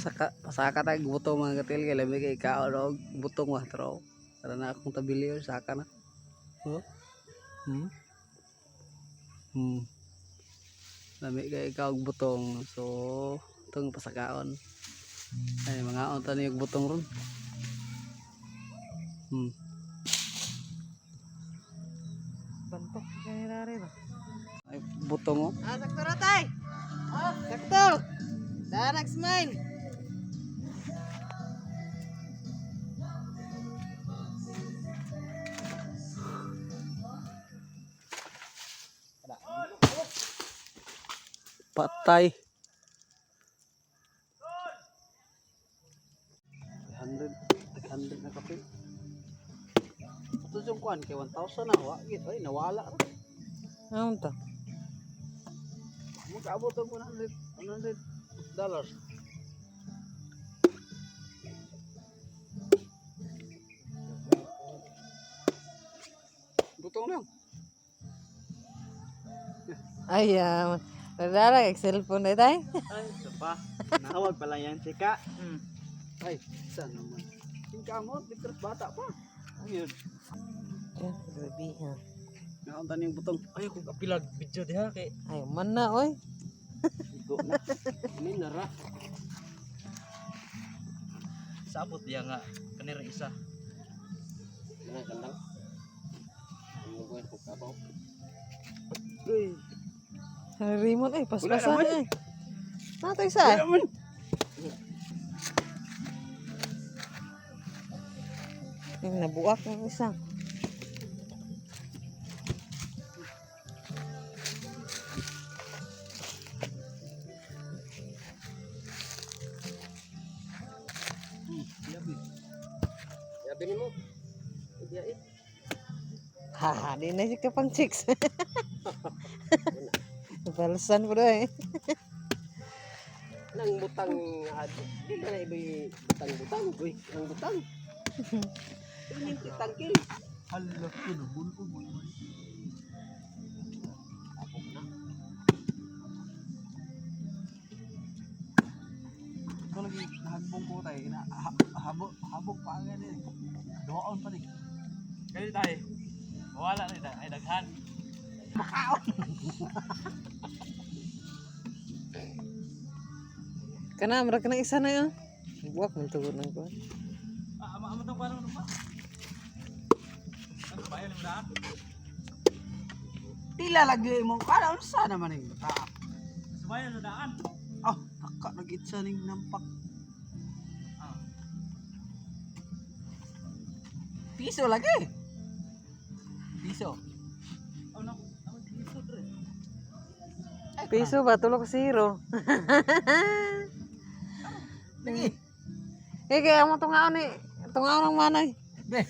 pasaka tag butong mga katil kay labi kay kaon og butong wa tro. Para na akong tabili or saka na. Oh. Lami kay ikaw og butong. So tong pasakaon. Ay mga on tani og butong ron. Bantok kay rare ba. Ay butong oh. Sakto ra tay. Oh, sakto. Danak smile. Patay. 100 na kape. Ito yung kuan kay 1,000 na wa gid ay nawala ra. Ano to? Mo kaabot og $100. Butong lang. Ay, Rara, cellphone na tayo. Ay, isa pa. Nawag pala yan, chika. Ay, isa naman. Yung kamot, bitras bata pa. Ayun. Yan, grabe ha. Nakunta niyo yung butong. Ay, kung kapilag video diha kay. Ay, man na, oy. Igo na. Amin na ra. Sabot dia nga kanira isa. Mana kandang? Ano ko yung kabaw? Uy. Ang remote ay, paspasan Wala ay. Nato isa ay. Naman. Yung nabuak ng isa. Yabi ni mo. Iya eh. Ha, di na siya kapang chicks. Balasan po doon eh. Nang butang di na iba butang-butang. Uy, ang butang. Ini tangkil. Hala ko na bulbo mo. Ako na. Ito lagi nahagbong ko tayo. Habog pa nga din. Doon pa rin. Kaya tayo. Wala na ay daghan. Kana, mara ka na isa na yun. Buwak mo tugon ng ko. Ama tong parang ano pa? Ano ba yan na? Tila lagi mo. Kala unsa naman yung bata. Subayan na daan. Ah, naka nag-itsa ning nampak. Piso lagi. Piso. Oh no. Ako dito dre. Piso ba? Tulog zero. Lagi. Eh, kaya mo tungaon eh. Tungaon ng manay. Be.